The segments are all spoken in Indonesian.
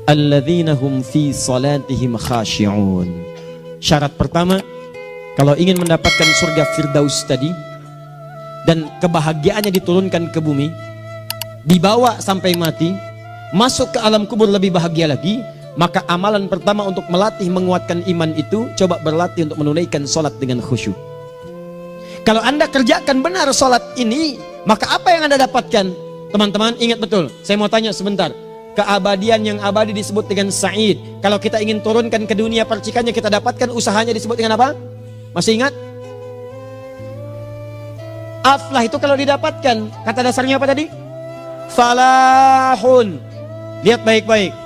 alladzina hum fi salatihim khashi'un. Syarat pertama, kalau ingin mendapatkan surga Firdaus tadi dan kebahagiaannya diturunkan ke bumi, dibawa sampai mati, masuk ke alam kubur lebih bahagia lagi, maka amalan pertama untuk melatih menguatkan iman itu, coba berlatih untuk menunaikan sholat dengan khusyuk. Kalau Anda kerjakan benar sholat ini, maka apa yang Anda dapatkan? Teman-teman ingat betul, saya mau tanya sebentar. Keabadian yang abadi disebut dengan sa'id. Kalau kita ingin turunkan ke dunia percikannya kita dapatkan, usahanya disebut dengan apa? Masih ingat? Aflah itu kalau didapatkan, kata dasarnya apa tadi? Falahun. Lihat baik-baik.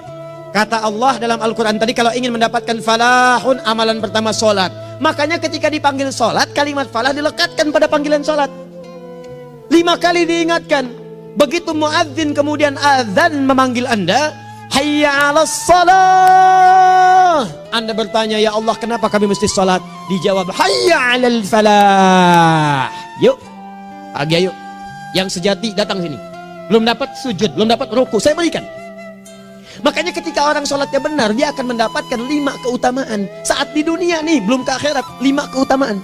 Kata Allah dalam Al-Quran tadi, kalau ingin mendapatkan falahun, amalan pertama sholat. Makanya ketika dipanggil sholat, kalimat falah dilekatkan pada panggilan sholat. 5 kali diingatkan. Begitu muadzin kemudian azan memanggil Anda, hayya 'alas shalah. Anda bertanya, ya Allah kenapa kami mesti sholat? Dijawab, hayya 'alal falah. Yuk, pagi yuk. Yang sejati datang sini. Belum dapat sujud, belum dapat ruku, saya berikan. Makanya ketika orang sholatnya benar, dia akan mendapatkan 5 keutamaan. Saat di dunia nih, belum ke akhirat, 5 keutamaan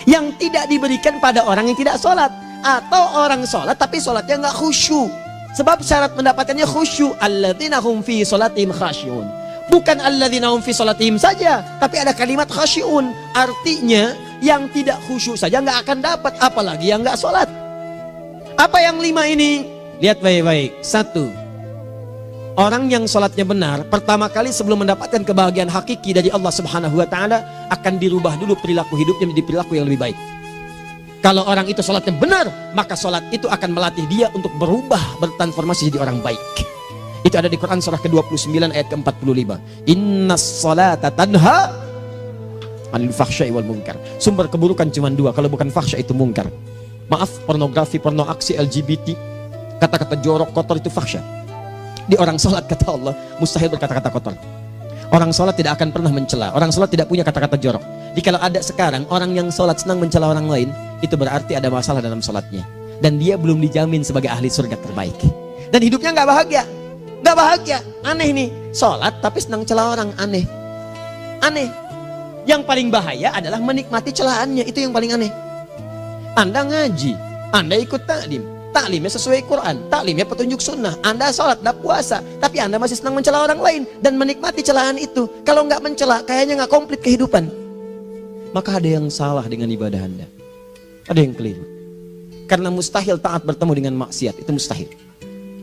yang tidak diberikan pada orang yang tidak sholat. Atau orang sholat tapi sholatnya nggak khusyuk. Sebab syarat mendapatkannya khusyuk. Alladzina hum fi sholatihim khasyi'un. Bukan alladzina hum fi sholatihim saja, tapi ada kalimat khasyi'un. Artinya yang tidak khusyuk saja nggak akan dapat, apalagi yang nggak sholat. Apa yang 5 ini? Lihat baik-baik. 1. Orang yang sholatnya benar, pertama kali sebelum mendapatkan kebahagiaan hakiki dari Allah Subhanahu wa Ta'ala, akan dirubah dulu perilaku hidupnya menjadi perilaku yang lebih baik. Kalau orang itu sholatnya benar, maka sholat itu akan melatih dia untuk berubah, bertransformasi jadi orang baik. Itu ada di Quran surah ke-29 ayat ke-45. Innas sholata tanha 'anil fahsya'i wal munkar. Sumber keburukan cuma 2, kalau bukan fahsya itu munkar. Maaf, pornografi, porno aksi, LGBT, kata-kata jorok, kotor itu fahsya. Di orang sholat kata Allah, mustahil berkata-kata kotor. Orang sholat tidak akan pernah mencela. Orang sholat tidak punya kata-kata jorok. Jadi kalau ada sekarang orang yang sholat senang mencela orang lain, itu berarti ada masalah dalam sholatnya. Dan dia belum dijamin sebagai ahli surga terbaik. Dan hidupnya nggak bahagia. Nggak bahagia. Aneh nih. Sholat tapi senang celah orang. Aneh. Aneh. Yang paling bahaya adalah menikmati celahannya. Itu yang paling aneh. Anda ngaji. Anda ikut taklim. Taklimnya sesuai Quran, taklimnya petunjuk sunnah. Anda sholat, Anda puasa, tapi Anda masih senang mencela orang lain dan menikmati celahan itu. Kalau nggak mencela, kayaknya nggak komplit kehidupan. Maka ada yang salah dengan ibadah Anda. Ada yang keliru. Karena mustahil taat bertemu dengan maksiat, itu mustahil.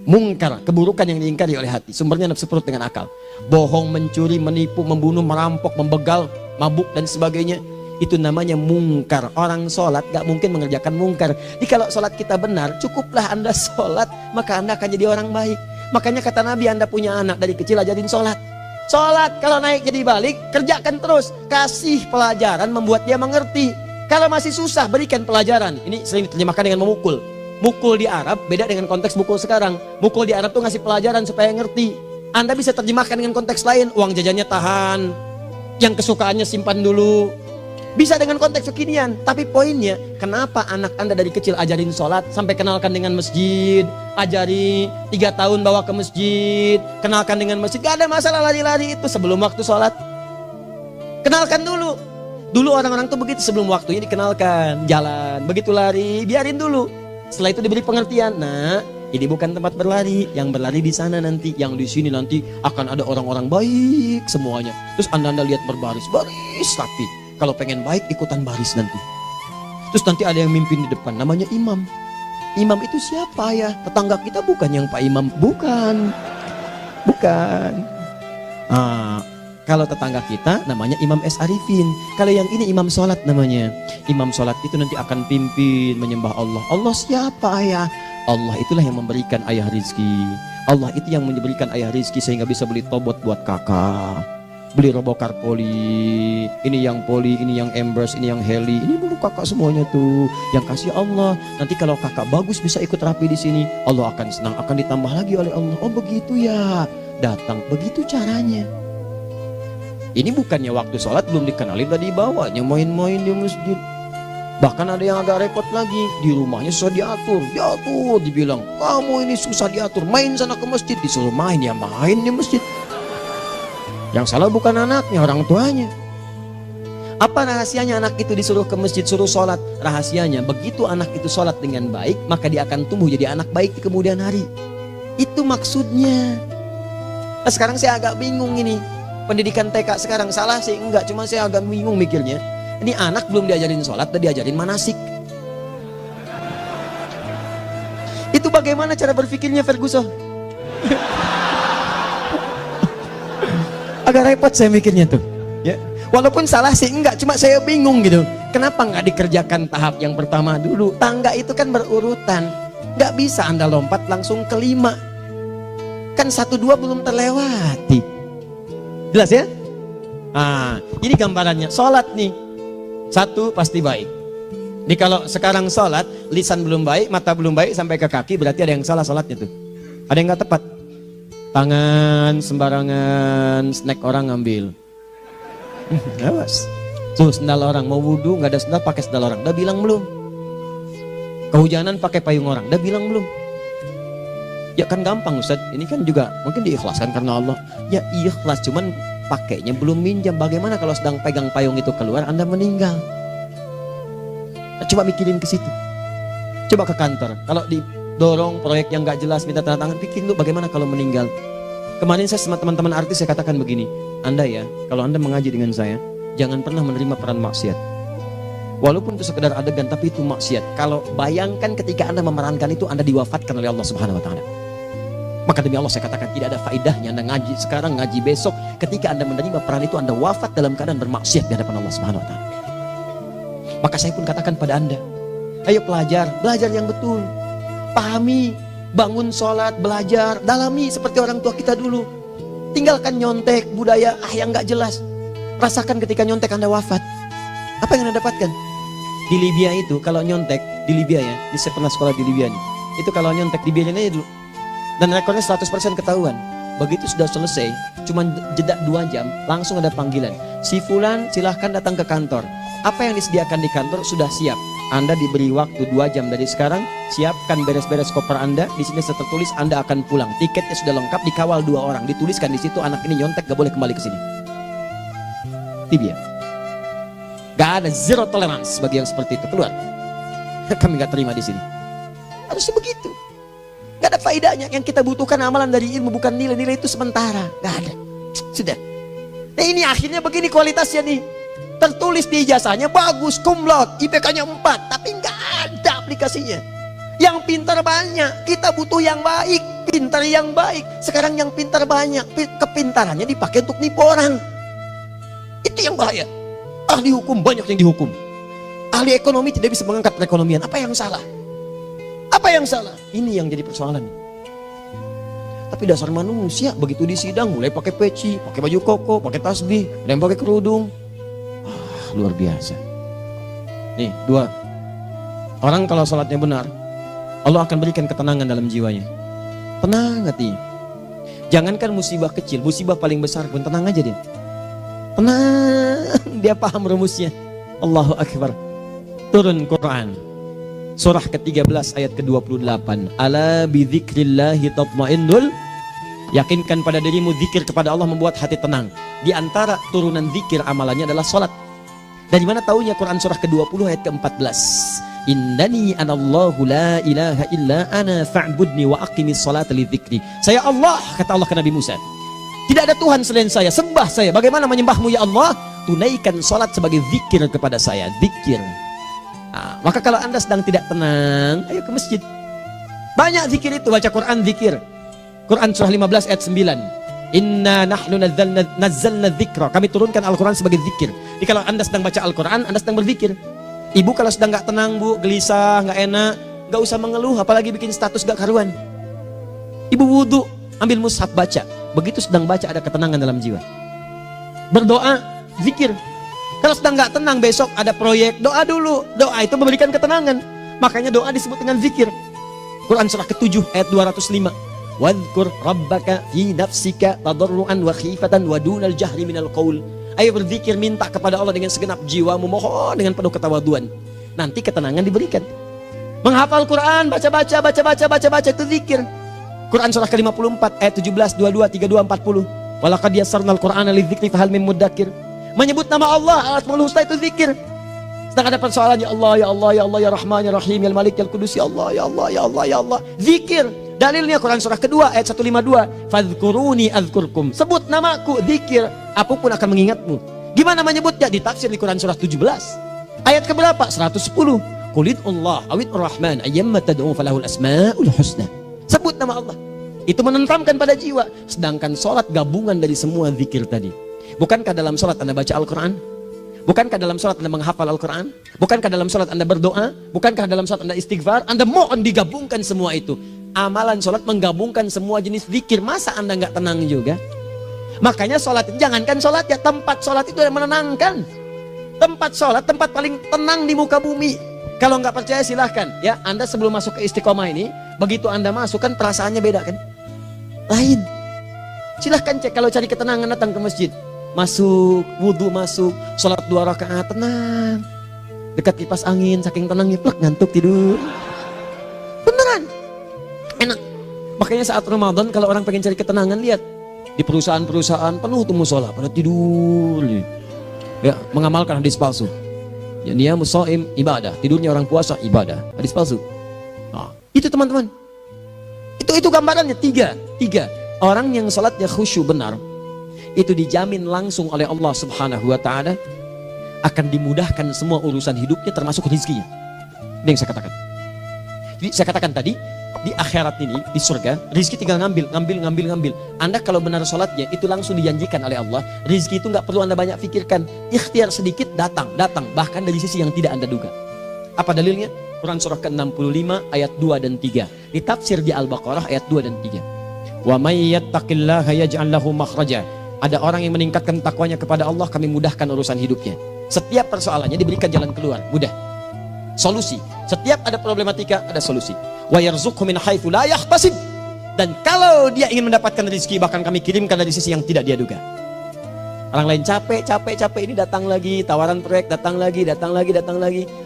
Mungkar, keburukan yang diingkari oleh hati, sumbernya nafsu perut dengan akal. Bohong, mencuri, menipu, membunuh, merampok, membegal, mabuk dan sebagainya. Itu namanya mungkar. Orang sholat gak mungkin mengerjakan mungkar. Jadi kalau sholat kita benar, cukuplah Anda sholat, maka Anda akan jadi orang baik. Makanya kata Nabi, Anda punya anak dari kecil ajarin sholat. Sholat, kalau naik jadi balik, kerjakan terus. Kasih pelajaran membuat dia mengerti. Kalau masih susah, berikan pelajaran. Ini sering diterjemahkan dengan memukul. Mukul di Arab beda dengan konteks mukul sekarang. Mukul di Arab tuh ngasih pelajaran supaya ngerti. Anda bisa terjemahkan dengan konteks lain. Uang jajannya tahan, yang kesukaannya simpan dulu. Bisa dengan konteks kekinian, tapi poinnya, kenapa anak Anda dari kecil ajarin sholat, sampai kenalkan dengan masjid, ajari 3 tahun bawa ke masjid, kenalkan dengan masjid, gak ada masalah lari-lari itu sebelum waktu sholat. Kenalkan dulu. Dulu orang-orang tuh begitu, sebelum waktunya dikenalkan, jalan, begitu lari, biarin dulu. Setelah itu diberi pengertian, nah ini bukan tempat berlari, yang berlari di sana nanti, yang di sini nanti akan ada orang-orang baik semuanya. Terus Anda lihat berbaris, baris rapi. Kalau pengen baik, ikutan baris nanti. Terus nanti ada yang mimpin di depan, namanya imam. Imam itu siapa ya? Tetangga kita bukan yang Pak Imam. Bukan. Bukan. Kalau tetangga kita namanya Imam S. Arifin. Kalau yang ini imam sholat namanya. Imam sholat itu nanti akan pimpin menyembah Allah. Allah siapa ya? Allah itulah yang memberikan ayah rizki. Allah itu yang memberikan ayah rizki sehingga bisa beli tobot buat kakak. Beli robokar poli, ini yang poli, ini yang embers, ini yang heli, ini dulu kakak semuanya tuh yang kasih Allah. Nanti kalau kakak bagus bisa ikut rapi di sini, Allah akan senang, akan ditambah lagi oleh Allah. Oh begitu ya, datang begitu caranya. Ini bukannya waktu sholat belum dikenalin tadi bawanya main-main di masjid. Bahkan ada yang agak repot lagi, di rumahnya susah diatur, dibilang, kamu ini susah diatur, main sana ke masjid, disuruh main, ya main di masjid. Yang salah bukan anaknya, orang tuanya. Apa rahasianya anak itu disuruh ke masjid, suruh sholat? Rahasianya, begitu anak itu sholat dengan baik, maka dia akan tumbuh jadi anak baik di kemudian hari. Itu maksudnya. Nah, sekarang saya agak bingung ini, pendidikan TK sekarang salah sih? Enggak, cuma saya agak bingung mikirnya. Ini anak belum diajarin sholat, udah diajarin manasik. Itu bagaimana cara berpikirnya Ferguson? Agak repot saya mikirnya tuh. Ya, walaupun salah sih enggak, cuma saya bingung gitu. Kenapa nggak dikerjakan tahap yang pertama dulu? Tangga itu kan berurutan, nggak bisa Anda lompat langsung ke 5. Kan 1, 2 belum terlewati. Jelas ya? Ah, ini gambarannya. Sholat nih. 1 pasti baik. Ini kalau sekarang sholat, lisan belum baik, mata belum baik, sampai ke kaki, berarti ada yang salah sholatnya tuh. Ada yang nggak tepat. Tangan sembarangan, snack orang ngambil. Awas. Tuh sendal orang, mau wudhu nggak ada sendal, pakai sendal orang. Udah bilang belum? Kehujanan pakai payung orang. Udah bilang belum? Ya kan gampang Ustaz. Ini kan juga mungkin diikhlaskan karena Allah. Ya ikhlas, cuman pakainya belum minjam. Bagaimana kalau sedang pegang payung itu keluar, Anda meninggal? Coba mikirin ke situ. Coba ke kantor. Kalau didorong proyek yang nggak jelas, minta tanda tangan, pikirin lu bagaimana kalau meninggal. Kemarin saya sama teman-teman artis saya katakan begini, Anda ya, kalau Anda mengaji dengan saya, jangan pernah menerima peran maksiat. Walaupun itu sekedar adegan, tapi itu maksiat. Kalau bayangkan ketika Anda memerankan itu, Anda diwafatkan oleh Allah Subhanahu Wa Taala. Maka demi Allah saya katakan tidak ada faedahnya Anda ngaji sekarang, ngaji besok. Ketika Anda menerima peran itu, Anda wafat dalam keadaan bermaksiat di hadapan Allah Subhanahu Wa Taala. Maka saya pun katakan pada Anda, ayo belajar yang betul, pahami, bangun sholat, belajar, dalami seperti orang tua kita dulu. Tinggalkan nyontek, budaya yang nggak jelas. Rasakan ketika nyontek Anda wafat, apa yang Anda dapatkan? Di Libya itu kalau nyontek, di Libya ya, saya pernah sekolah di Libya nih, itu kalau nyontek dibiarin aja dulu. Dan rekornya 100% ketahuan. Begitu sudah selesai, cuma jeda 2 jam, langsung ada panggilan. Si Fulan silahkan datang ke kantor. Apa yang disediakan di kantor sudah siap. Anda diberi waktu 2 jam dari sekarang, siapkan beres-beres koper Anda. Di sini tertulis Anda akan pulang. Tiketnya sudah lengkap, dikawal 2 orang. Dituliskan di situ anak ini nyontek, gak boleh kembali ke sini. Libya. Gak ada, zero tolerance bagi yang seperti itu. Keluar. Kami gak terima di sini. Harusnya begitu. Gak ada faedahnya. Yang kita butuhkan amalan dari ilmu, bukan nilai-nilai itu sementara. Gak ada. Sudah. Nah ini akhirnya begini kualitasnya nih. Tertulis di ijazahnya bagus, cum laude, IPK-nya 4, tapi nggak ada aplikasinya. Yang pintar banyak, kita butuh yang baik, pintar yang baik. Sekarang yang pintar banyak, kepintarannya dipakai untuk nipu orang. Itu yang bahaya. Ahli hukum banyak yang dihukum. Ahli ekonomi tidak bisa mengangkat perekonomian. Apa yang salah? Apa yang salah? Ini yang jadi persoalan. Tapi dasar manusia, begitu di sidang mulai pakai peci, pakai baju koko, pakai tasbih, ada yang pakai kerudung. Luar biasa. Nih 2. Orang kalau sholatnya benar, Allah akan berikan ketenangan dalam jiwanya. Tenang hati. Jangankan musibah kecil, musibah paling besar pun tenang aja dia. Tenang, dia paham rumusnya. Allahu Akbar. Turun Quran surah ke-13 ayat ke-28. Ala bidzikrillahi tatmainnul. Yakinkan pada dirimu, zikir kepada Allah membuat hati tenang. Di antara turunan zikir amalannya adalah sholat. Dari mana taunya? Quran surah ke-20 ayat ke-14. Innani anallahu la ilaha illa ana fa'budni wa aqimis salata lidzikri. Saya Allah, kata Allah ke Nabi Musa. Tidak ada Tuhan selain saya, sembah saya. Bagaimana menyembahmu ya Allah? Tunaikan salat sebagai zikir kepada saya, zikir. Nah, maka kalau Anda sedang tidak tenang, ayo ke masjid. Banyak zikir itu, baca Quran zikir. Quran surah 15 ayat 9. Inna nahnu nazzalna dzikra. Kami turunkan Al-Quran sebagai zikir. Jadi kalau Anda sedang baca Al-Quran, Anda sedang berzikir. Ibu kalau sedang gak tenang, Bu, gelisah, gak enak, gak usah mengeluh, apalagi bikin status gak karuan. Ibu wudhu, ambil mushaf baca. Begitu sedang baca ada ketenangan dalam jiwa. Berdoa, zikir. Kalau sedang gak tenang, besok ada proyek, doa dulu. Doa itu memberikan ketenangan. Makanya doa disebut dengan zikir. Quran surah ke-7 ayat 205. Wadhkur rabbaka fi nafsika tadarruan wa khifatan wa dunal jahri minal qaul. Ayo berzikir, minta kepada Allah dengan segenap jiwamu, mohon dengan penuh ketawaduan. nanti ketenangan diberikan. Menghafal Quran, baca itu zikir. Quran surah ke-54 ayat 17, 22, 32, 40. Walaqad yassarnal Qur'ana lidzikri fahal mim mudzakir. Menyebut nama Allah, Al-Asmaul Husna itu zikir. Sedang ada persoalan, ya Allah, ya Allah, ya Allah, ya Rahman, ya Rahim, ya Malik, ya Qudus, ya Allah, ya Allah, ya Allah, ya Allah. Zikir. Dalilnya Quran surah kedua ayat 152. Fadhkuruni adzkurkum. Sebut namaku, zikir. Aku pun akan mengingatmu. Gimana menyebutnya? Ditafsir di Quran surah 17. Ayat keberapa? 110. Qulidullah awid rahman ayyamma tad'u falahul asmaul husna. Sebut nama Allah. Itu menenteramkan pada jiwa. Sedangkan sholat gabungan dari semua zikir tadi. Bukankah dalam sholat Anda baca Al-Quran? Bukankah dalam sholat Anda menghafal Al-Quran? Bukankah dalam sholat Anda berdoa? Bukankah dalam sholat Anda istighfar? Anda mohon digabungkan semua itu. Amalan sholat menggabungkan semua jenis zikir. Masa Anda nggak tenang juga? Makanya sholat itu, jangankan sholat ya, tempat sholat itu yang menenangkan. Tempat sholat, tempat paling tenang di muka bumi. Kalau nggak percaya silahkan ya, Anda sebelum masuk ke Istiqomah ini, begitu Anda masuk kan perasaannya beda kan? Lain. Silahkan cek, kalau cari ketenangan datang ke masjid. Masuk, wudhu masuk, sholat 2 rakaat, tenang. Dekat kipas angin, saking tenangnya, plek, ngantuk tidur. Beneran. Enak. Makanya saat Ramadan kalau orang pengen cari ketenangan, lihat. Di perusahaan-perusahaan penuh tuh musola, pada tidur. Ya, mengamalkan hadis palsu. Ya, dia musoim ibadah, tidurnya orang puasa ibadah, hadis palsu. Nah, itu teman-teman. Itu gambarannya tiga. Orang yang salatnya khusyuk benar, itu dijamin langsung oleh Allah Subhanahu wa taala akan dimudahkan semua urusan hidupnya termasuk rezekinya. Ini yang saya katakan. Jadi saya katakan tadi, di akhirat ini, di surga, rezeki tinggal ngambil. Anda kalau benar salatnya, itu langsung dijanjikan oleh Allah. Rezeki itu nggak perlu Anda banyak pikirkan. Ikhtiar sedikit datang, bahkan dari sisi yang tidak Anda duga. Apa dalilnya? Quran surah ke-65 ayat 2 dan 3. Ditafsir di Al-Baqarah ayat 2 dan 3. Wa may yattaqillaha yaj'al lahu makhraja. Ada orang yang meningkatkan takwanya kepada Allah, kami mudahkan urusan hidupnya. Setiap persoalannya diberikan jalan keluar, mudah. Solusi. Setiap ada problematika, ada solusi. Wa yarzuqhu min haitsu la yahtasib. Dan kalau dia ingin mendapatkan rezeki, bahkan kami kirimkan dari sisi yang tidak dia duga. Orang lain capek ini datang lagi, tawaran proyek datang lagi.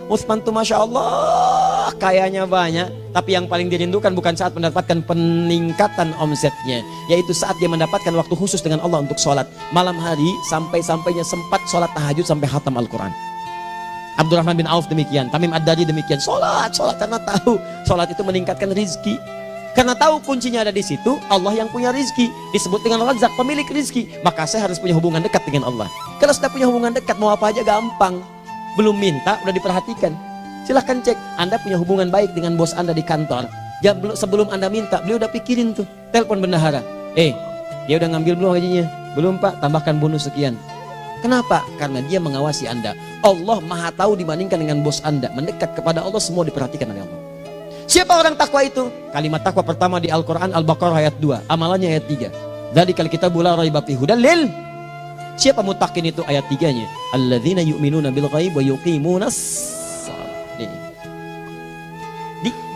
Utsman tuh Masya Allah, kayanya banyak. Tapi yang paling dirindukan bukan saat mendapatkan peningkatan omsetnya, yaitu saat dia mendapatkan waktu khusus dengan Allah untuk sholat. Malam hari sampai-sampainya sempat sholat tahajud sampai khatam Al-Quran. Abdurrahman bin Auf demikian, Tamim Ad-Dari demikian. Sholat karena tahu sholat itu meningkatkan rizki. Karena tahu kuncinya ada di situ, Allah yang punya rizki. Disebut dengan Razzaq, pemilik rizki. Maka saya harus punya hubungan dekat dengan Allah. Kalau sudah punya hubungan dekat, mau apa aja gampang. Belum minta, udah diperhatikan. Silahkan cek, Anda punya hubungan baik dengan bos Anda di kantor. Ya, sebelum Anda minta, beliau udah pikirin tuh. Telepon bendahara. Dia udah ngambil belum gajinya? Belum Pak, tambahkan bonus sekian. Kenapa? Karena dia mengawasi Anda. Allah maha tahu dibandingkan dengan bos Anda. Mendekat kepada Allah, semua diperhatikan oleh Allah. Siapa orang takwa itu? Kalimat takwa pertama di Al-Quran Al-Baqarah ayat 2, amalannya ayat 3. Dzalikal kitabu la raiba fihi hudal lil. Siapa muttaqin itu? Ayat 3-nya. Alladzina yu'minuna bil ghaib wa yuqimunas shalah.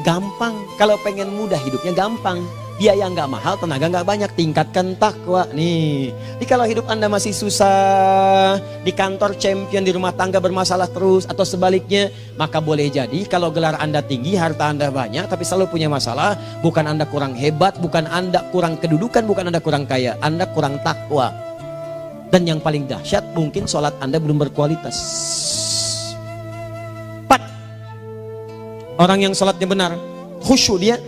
Gampang. Kalau pengen mudah hidupnya gampang. Biaya nggak mahal, tenaga nggak banyak, tingkatkan takwa nih. Jadi kalau hidup Anda masih susah, di kantor champion, di rumah tangga bermasalah terus, atau sebaliknya, maka boleh jadi kalau gelar Anda tinggi, harta Anda banyak, tapi selalu punya masalah, bukan Anda kurang hebat, bukan Anda kurang kedudukan, bukan Anda kurang kaya, Anda kurang takwa. Dan yang paling dahsyat, mungkin sholat Anda belum berkualitas. 4. Orang yang sholatnya benar, khusyuk dia,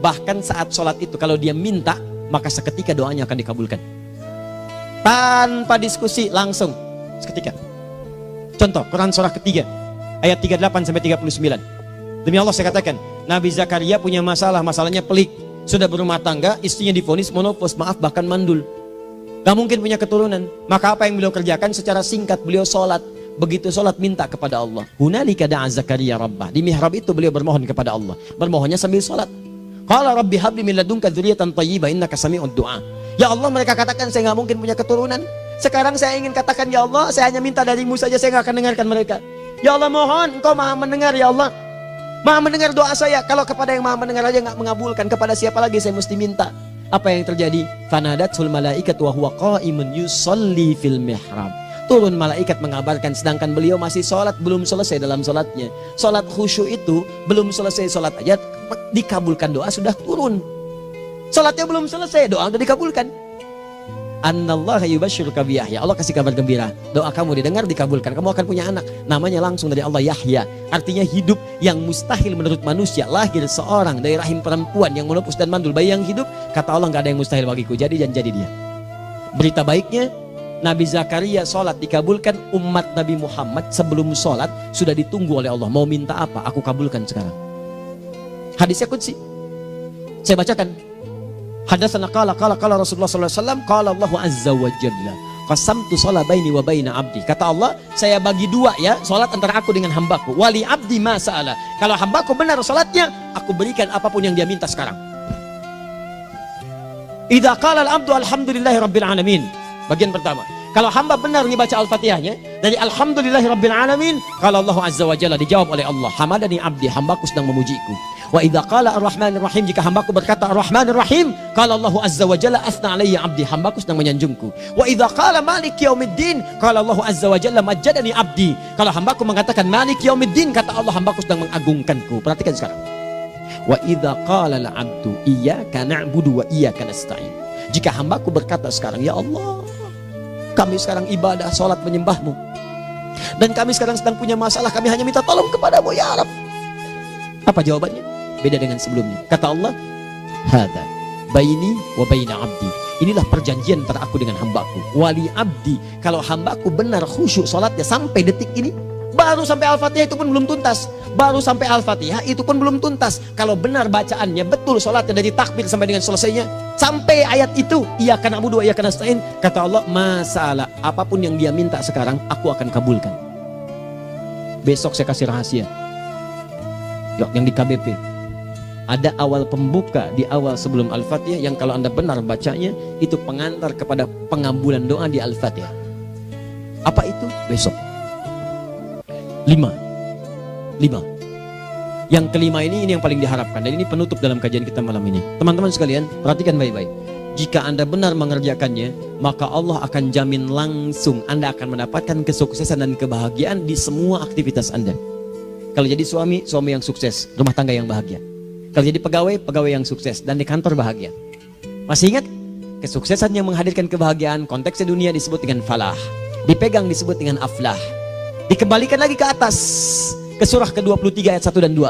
bahkan saat sholat itu kalau dia minta, maka seketika doanya akan dikabulkan. Tanpa diskusi, langsung seketika. Contoh, Quran surah ketiga ayat 38-39. Demi Allah saya katakan, Nabi Zakaria punya masalahnya pelik. Sudah berumah tangga, istrinya divonis monopos, maaf bahkan mandul. Gak mungkin punya keturunan. Maka apa yang beliau kerjakan? Secara singkat beliau sholat. Begitu sholat minta kepada Allah. Hunalika da'a Zakaria rabbah. Di mihrab itu beliau bermohon kepada Allah. Bermohonnya sambil sholat. Qala rabbi habli min ladunka dzurriyyatan thayyibah innaka sami'ud du'a. Ya Allah, mereka katakan saya nggak mungkin punya keturunan. Sekarang saya ingin katakan, ya Allah, saya hanya minta darimu saja, saya nggak akan dengarkan mereka. Ya Allah, mohon engkau maha mendengar, ya Allah. Maha mendengar doa saya. Kalau kepada yang maha mendengar aja nggak mengabulkan, kepada siapa lagi saya mesti minta? Apa yang terjadi? Fanadatul malaikatu wa huwa qa'imun yusalli fil mihrab. turun malaikat mengabarkan, sedangkan beliau masih sholat, belum selesai dalam sholatnya. Sholat khusyuk itu belum selesai sholat aja dikabulkan, doa sudah turun. Sholatnya belum selesai, doa sudah dikabulkan. Annallaha yubashshiruka bi Yahya. Allah kasih kabar gembira, doa kamu didengar, dikabulkan, kamu akan punya anak, namanya langsung dari Allah Yahya, artinya hidup yang mustahil menurut manusia. Lahir seorang dari rahim perempuan yang menepus dan mandul, bayi yang hidup, kata Allah nggak ada yang mustahil bagiku, jadi dan jadi dia. Berita baiknya, Nabi Zakaria sholat dikabulkan. Umat Nabi Muhammad sebelum sholat sudah ditunggu oleh Allah, mau minta apa, aku kabulkan sekarang. Hadisnya qudsi, saya bacakan. Hadatsana qala Rasulullah sallallahu alaihi wasallam, qala Allahu azza wa jalla, qasamtu shalah baini wa baina abdi. Kata Allah, saya bagi dua ya salat antara aku dengan hambaku. Wali abdi ma sa'ala. Kalau hambaku benar salatnya, aku berikan apapun yang dia minta sekarang. Idza qala al-abdu alhamdulillahi rabbil alamin. Bagian pertama, kalau hamba benar membaca Al-Fatihahnya dari alhamdulillahi rabbil alamin, kalau Allah azza wa jalla dijawab oleh Allah, hamadani abdi, hambaku sedang memujiku. Wa idza qala ar-rahmanir rahim, jika hambaku berkata ar-rahmanir rahim, qala Allah azza wa jalla athna alayya abdi, hambaku sedang menyanjungku. Wa idza qala maliki yaumiddin, qala Allah azza wa jalla majjadani abdi, kalau hambaku mengatakan maliki yaumiddin, kata Allah hambaku sedang mengagungkanku. Perhatikan sekarang. Wa idza qala al-abdu iyyaka na'budu wa iyyaka nasta'in, jika hambaku berkata sekarang, ya Allah, kami sekarang ibadah, sholat menyembahmu, dan kami sekarang sedang punya masalah, kami hanya minta tolong kepadamu ya Rabb. Apa jawabannya? Beda dengan sebelumnya. Kata Allah, hadza baini wa baina abdi, inilah perjanjian antara aku dengan hambaku. Wali abdi, kalau hambaku benar khusyuk sholatnya sampai detik ini, baru sampai Al-Fatihah itu pun belum tuntas, baru sampai Al-Fatihah itu pun belum tuntas. Kalau benar bacaannya betul, sholatnya dari takbir sampai dengan selesainya, sampai ayat itu, iyyaka na'budu wa iyyaka nasta'in, kata Allah, masalah apapun yang dia minta sekarang, aku akan kabulkan. Besok saya kasih rahasia yang di KBP. Ada awal pembuka di awal sebelum Al-Fatihah yang kalau Anda benar bacanya, itu pengantar kepada pengambulan doa di Al-Fatihah. Apa itu? Besok. 5. Yang kelima ini yang paling diharapkan, dan ini penutup dalam kajian kita malam ini. Teman-teman sekalian, perhatikan baik-baik. Jika Anda benar mengerjakannya, maka Allah akan jamin langsung Anda akan mendapatkan kesuksesan dan kebahagiaan di semua aktivitas Anda. Kalau jadi suami yang sukses, rumah tangga yang bahagia. Kalau jadi pegawai yang sukses, dan di kantor bahagia. Masih ingat? Kesuksesan yang menghadirkan kebahagiaan, konteksnya dunia disebut dengan falah, dipegang disebut dengan aflah. Dikembalikan lagi ke atas, ke surah ke-23 ayat 1 dan 2.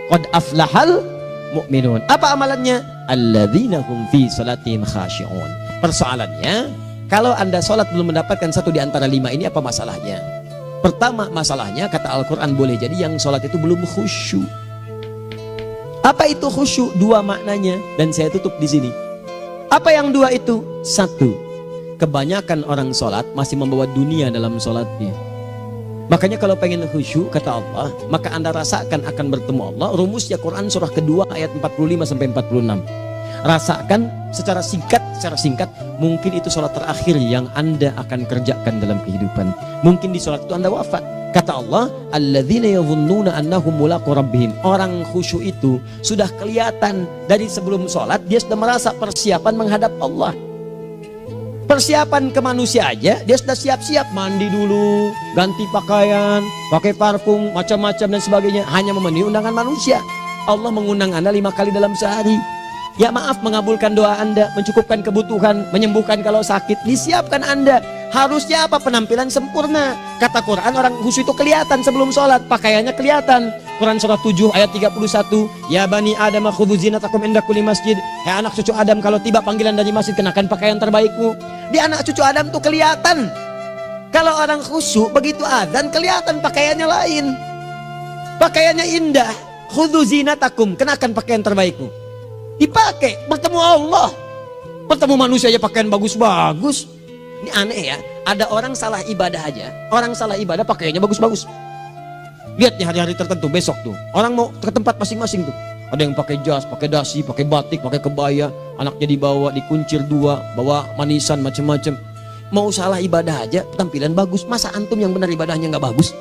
Qad aflahal mu'minun. Apa amalannya? Alladzina hum fi salatihim khashi'un. Persoalannya, kalau Anda sholat belum mendapatkan satu di antara 5 ini, apa masalahnya? Pertama masalahnya, kata Al-Quran, boleh jadi yang sholat itu belum khusyuk. Apa itu khusyuk? 2 maknanya, dan saya tutup di sini. Apa yang 2 itu? 1, kebanyakan orang sholat masih membawa dunia dalam sholatnya. Makanya kalau pengen khusyuk, kata Allah, maka Anda rasakan akan bertemu Allah. Rumusnya Quran surah kedua ayat 45 sampai 46. Rasakan secara singkat, mungkin itu sholat terakhir yang Anda akan kerjakan dalam kehidupan. Mungkin di sholat itu Anda wafat. Kata Allah, alladzina yadhunnuna annahum mulaqu rabbihim. Orang khusyuk itu sudah kelihatan dari sebelum sholat, dia sudah merasa persiapan menghadap Allah. Persiapan ke manusia aja, dia sudah siap-siap, mandi dulu, ganti pakaian, pakai parfum, macam-macam dan sebagainya, hanya memenuhi undangan manusia. Allah mengundang Anda 5 kali dalam sehari. Ya maaf, mengabulkan doa Anda, mencukupkan kebutuhan, menyembuhkan kalau sakit, disiapkan Anda. Harusnya apa? Penampilan sempurna. Kata Quran, orang khusyuk itu kelihatan sebelum sholat, pakaiannya kelihatan. Quran surah 7 ayat 31, ya bani Adam khudhu zinatakum inda kulli masjid. Hai anak cucu Adam, kalau tiba panggilan dari masjid, kenakan pakaian terbaikmu. Di anak cucu Adam tuh kelihatan. Kalau orang khusyuk, begitu adzan kelihatan pakaiannya lain, pakaiannya indah. Khudhu zinatakum, kenakan pakaian terbaikmu. Dipakai, bertemu Allah, bertemu manusia aja pakaian bagus-bagus. Ini aneh ya, ada orang salah ibadah aja, orang salah ibadah pakaiannya bagus-bagus. Lihat nih hari-hari tertentu, besok tuh orang mau ke tempat masing-masing tuh, ada yang pakai jas, pakai dasi, pakai batik, pakai kebaya, anaknya dibawa, dikuncir 2, bawa manisan macam-macam. Mau salah ibadah aja tampilan bagus. Masa antum yang benar ibadahnya nggak bagus?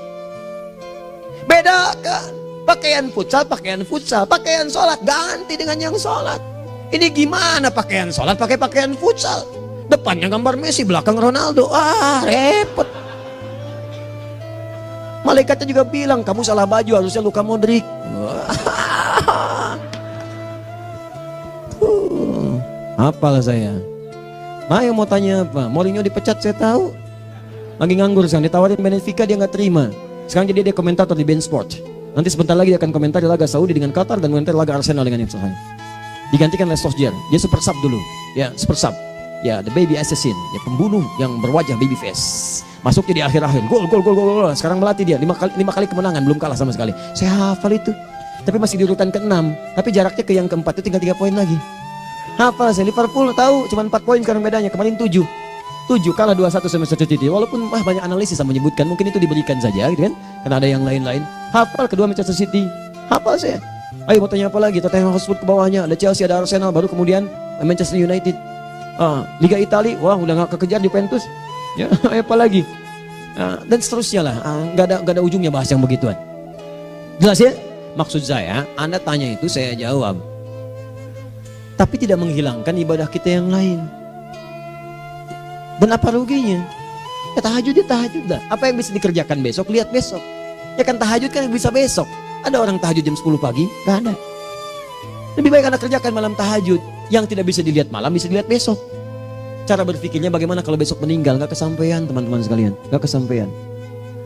Bedakan pakaian futsal, pakaian sholat ganti dengan yang sholat. Ini gimana pakaian sholat pakai pakaian futsal? Depannya gambar Messi, belakang Ronaldo. Repot. Malaikatnya juga bilang, kamu salah baju, harusnya Luka Modric. Apalah saya. Ayo mau tanya apa? Mourinho dipecat saya tahu. Lagi nganggur sekarang, ditawarin Benfica dia nggak terima. Sekarang jadi dia komentator di beIN Sport. Nanti sebentar lagi dia akan komentari laga Saudi dengan Qatar dan komentari laga Arsenal dengan Ipswich. Digantikan oleh Solskjaer. Dia super sub dulu. Ya, super sub. Ya, the baby assassin, ya pembunuh yang berwajah baby face. Masuknya di akhir-akhir, gol. Sekarang melatih dia 5 kali kemenangan, belum kalah sama sekali. Saya hafal itu. Tapi masih di urutan ke-6, tapi jaraknya ke yang ke-4 itu tinggal 3 poin lagi. Hafal saya, Liverpool tahu cuma 4 poin sekarang bedanya, kemarin 7 kalah 2-1 sama Manchester City. Walaupun banyak analisis yang menyebutkan mungkin itu diberikan saja gitu kan, karena ada yang lain-lain. Hafal kedua Manchester City, hafal saya. Ayo mau tanya apa lagi? Tottenham Hotspur ke bawahnya, ada Chelsea, ada Arsenal, baru kemudian Manchester United. Liga Italia, wah udah gak kekejar Juventus. Ya, apa lagi? Dan seterusnya lah. Gak ada ujungnya bahas yang begituan. Jelas ya? Maksud saya, Anda tanya itu saya jawab. Tapi tidak menghilangkan ibadah kita yang lain. Dan apa ruginya? Ya tahajud dah. Apa yang bisa dikerjakan besok, lihat besok. Ya kan tahajud kan bisa besok. Ada orang tahajud jam 10 pagi? Gak ada. Lebih baik Anda kerjakan malam tahajud. Yang tidak bisa dilihat malam bisa dilihat besok. Cara berpikirnya bagaimana kalau besok meninggal, gak kesampaian teman-teman sekalian, gak kesampaian.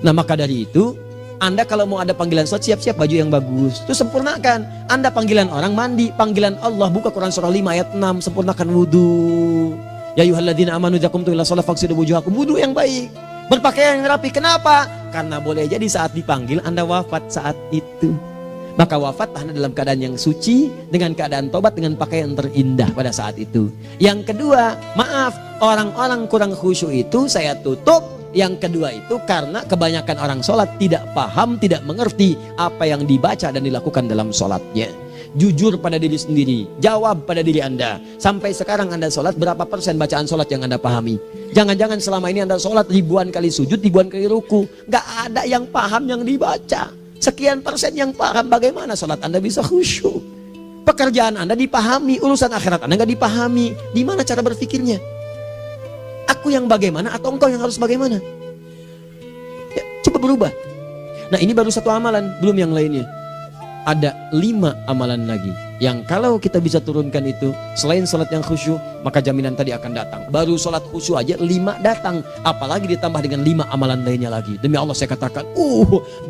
Nah maka dari itu, Anda kalau mau ada panggilan sholat, siap-siap baju yang bagus, itu sempurnakan. Anda panggilan orang mandi, panggilan Allah, buka Quran surah 5 ayat 6, sempurnakan wudhu. Ya ayyuhalladzina amanu idza qumtum ila shalah faghsilu wujuhakum, wudhu yang baik, berpakaian yang rapi. Kenapa? Karena boleh jadi saat dipanggil Anda wafat saat itu. Maka wafat Anda dalam keadaan yang suci, dengan keadaan tobat, dengan pakaian terindah pada saat itu. Yang kedua, maaf, orang-orang kurang khusyuk itu saya tutup. Yang kedua itu karena kebanyakan orang sholat tidak paham, tidak mengerti apa yang dibaca dan dilakukan dalam sholatnya. Jujur pada diri sendiri, jawab pada diri Anda. Sampai sekarang Anda sholat, berapa persen bacaan sholat yang Anda pahami? Jangan-jangan selama ini Anda sholat ribuan kali sujud, ribuan kali ruku, gak ada yang paham yang dibaca. Sekian persen yang paham, bagaimana sholat Anda bisa khusyuk? Pekerjaan Anda dipahami, urusan akhirat Anda gak dipahami. Di mana cara berpikirnya? Aku yang bagaimana atau engkau yang harus bagaimana? Ya, coba berubah. Nah ini baru satu amalan, belum yang lainnya. Ada 5 amalan lagi yang kalau kita bisa turunkan itu, selain sholat yang khusyuk, maka jaminan tadi akan datang. Baru sholat khusyuk aja 5 datang, apalagi ditambah dengan 5 amalan lainnya lagi. Demi Allah saya katakan,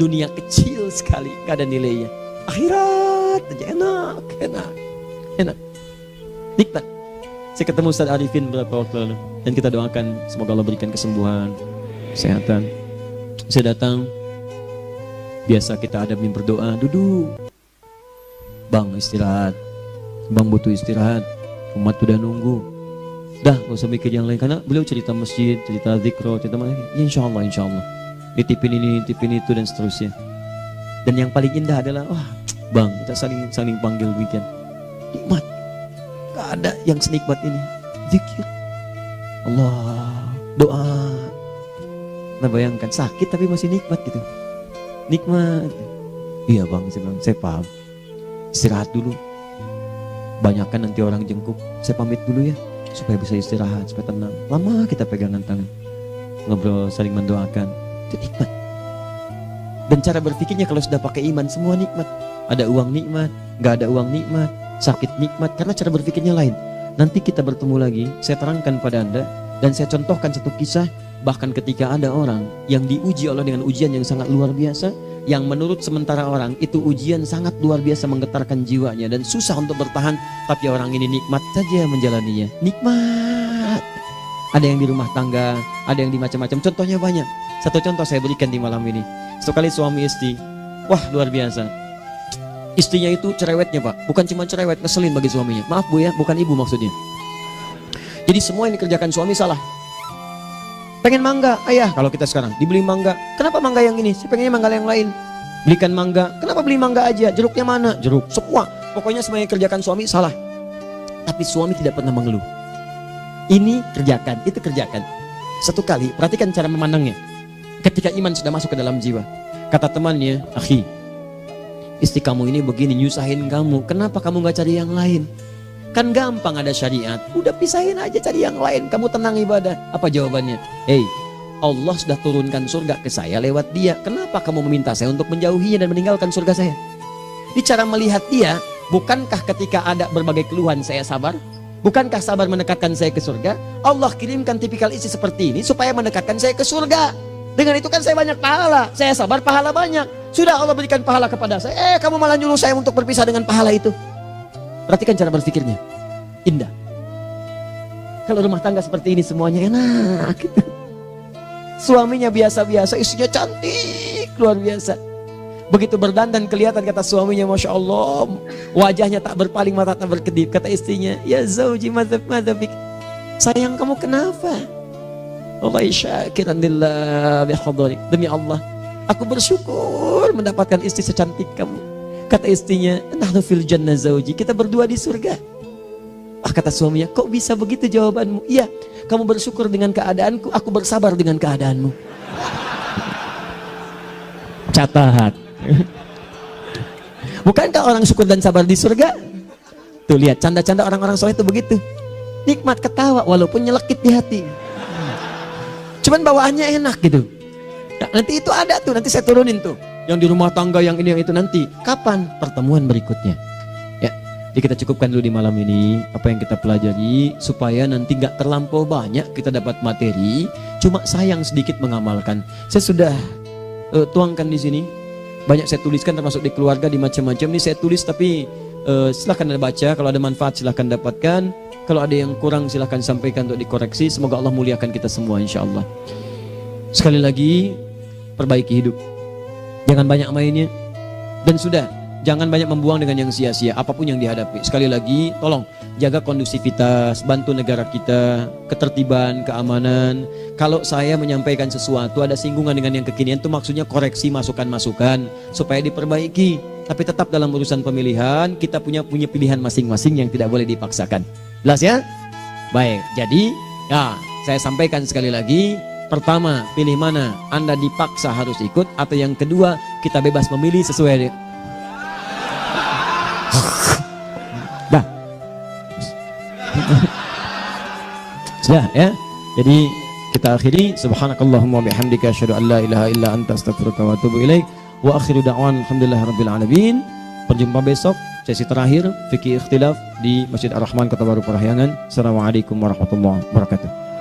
dunia kecil sekali, gak ada nilainya. Akhirat aja enak, nikmat. Saya ketemu Ustaz Arifin beberapa waktu lalu, dan kita doakan semoga Allah berikan kesembuhan, kesehatan. Saya datang, biasa kita adamin berdoa, duduk. Bang istirahat, bang butuh istirahat, umat udah nunggu. Dah gak usah mikir yang lain, karena beliau cerita masjid, cerita zikro, cerita mana. Ya, insya Allah nitipin ini, nitipin itu dan seterusnya. Dan yang paling indah adalah, bang kita saling panggil weekend. Nikmat, gak ada yang senikmat ini. Zikir, Allah, doa. Nah bayangkan sakit tapi masih nikmat gitu. Nikmat. Iya bang, saya paham. Istirahat dulu. Banyakkan nanti orang jengkuk. Saya pamit dulu ya, supaya bisa istirahat, supaya tenang. Lama kita pegangan tangan, ngobrol, saling mendoakan. Itu nikmat. Dan cara berpikirnya kalau sudah pakai iman, semua nikmat. Ada uang nikmat, gak ada uang nikmat, sakit nikmat. Karena cara berpikirnya lain. Nanti kita bertemu lagi, saya terangkan pada Anda, dan saya contohkan satu kisah. Bahkan ketika ada orang yang diuji Allah dengan ujian yang sangat luar biasa, yang menurut sementara orang itu ujian sangat luar biasa menggetarkan jiwanya dan susah untuk bertahan, tapi orang ini nikmat saja menjalaninya. Nikmat. Ada yang di rumah tangga, ada yang di macam-macam. Contohnya banyak. Satu contoh saya berikan di malam ini. Sekali suami istri, wah luar biasa. Istrinya itu cerewetnya Pak, bukan cuma cerewet, ngeselin bagi suaminya. Maaf Bu ya, bukan ibu maksudnya. Jadi semua yang dikerjakan suami salah. Pengen mangga, ayah kalau kita sekarang dibeli mangga. Kenapa mangga yang ini? Saya pengennya mangga yang lain. Belikan mangga. Kenapa beli mangga aja? Jeruknya mana? Jeruk. Semua. Pokoknya semua yang kerjakan suami salah. Tapi suami tidak pernah mengeluh. Ini kerjakan, itu kerjakan. Satu kali, perhatikan cara memandangnya. Ketika iman sudah masuk ke dalam jiwa. Kata temannya, akhi, istri kamu ini begini nyusahin kamu. Kenapa kamu gak cari yang lain? Kan gampang ada syariat. Udah pisahin aja cari yang lain. Kamu tenang ibadah. Apa jawabannya? Hey, Allah sudah turunkan surga ke saya lewat dia. Kenapa kamu meminta saya untuk menjauhinya dan meninggalkan surga saya? Di cara melihat dia, bukankah ketika ada berbagai keluhan saya sabar? Bukankah sabar mendekatkan saya ke surga? Allah kirimkan tipikal istri seperti ini supaya mendekatkan saya ke surga. Dengan itu kan saya banyak pahala. Saya sabar, pahala banyak. Sudah Allah berikan pahala kepada saya. Kamu malah nyuruh saya untuk berpisah dengan pahala itu. Perhatikan cara berpikirnya. Indah. Kalau rumah tangga seperti ini semuanya enak gitu. Suaminya biasa-biasa, istrinya cantik, luar biasa. Begitu berdandan kelihatan kata suaminya, Masya Allah, wajahnya tak berpaling, mata tak berkedip. Kata istrinya, ya zauji madzabik, sayang kamu kenapa? Wallahi syakiran lillah bihadari. Demi Allah, aku bersyukur mendapatkan istri secantik kamu. Kata istrinya, nahnu fil jannah zauji, kita berdua di surga. Kata suaminya, kok bisa begitu jawabanmu? Iya, kamu bersyukur dengan keadaanku, aku bersabar dengan keadaanmu. Catat. Bukankah orang syukur dan sabar di surga? Tuh lihat, canda-canda orang-orang soleh itu begitu. Nikmat ketawa walaupun nyelekit di hati. Cuman bawaannya enak gitu. Nah, nanti itu ada tuh, nanti saya turunin tuh. Yang di rumah tangga, yang ini, yang itu nanti. Kapan? Pertemuan berikutnya. Jadi kita cukupkan dulu di malam ini apa yang kita pelajari supaya nanti nggak terlampau banyak kita dapat materi, cuma sayang sedikit mengamalkan. Saya sudah tuangkan di sini, banyak saya tuliskan termasuk di keluarga, di macam-macam. Ini saya tulis tapi silahkan Anda baca, kalau ada manfaat silahkan dapatkan, kalau ada yang kurang silahkan sampaikan untuk dikoreksi. Semoga Allah muliakan kita semua insya Allah. Sekali lagi, perbaiki hidup, jangan banyak mainnya, dan sudah jangan banyak membuang dengan yang sia-sia apapun yang dihadapi. Sekali lagi, tolong jaga kondusivitas, bantu negara kita, ketertiban, keamanan. Kalau saya menyampaikan sesuatu ada singgungan dengan yang kekinian, itu maksudnya koreksi masukan-masukan supaya diperbaiki. Tapi tetap dalam urusan pemilihan kita punya pilihan masing-masing yang tidak boleh dipaksakan. Jelas ya? Baik, jadi ya saya sampaikan sekali lagi. Pertama, pilih mana? Anda dipaksa harus ikut, atau yang kedua, kita bebas memilih sesuai sudah ya. Jadi kita akhiri, subhanakallahumma bihamdika asyhadu an la ilaha illa anta astaghfiruka wa atubu ilaik. Wa akhiru da'wan alhamdulillahirabbil alamin. Berjumpa besok sesi terakhir fikih ikhtilaf di Masjid Ar-Rahman Kota Baru Parahyangan. Assalamualaikum warahmatullahi wabarakatuh.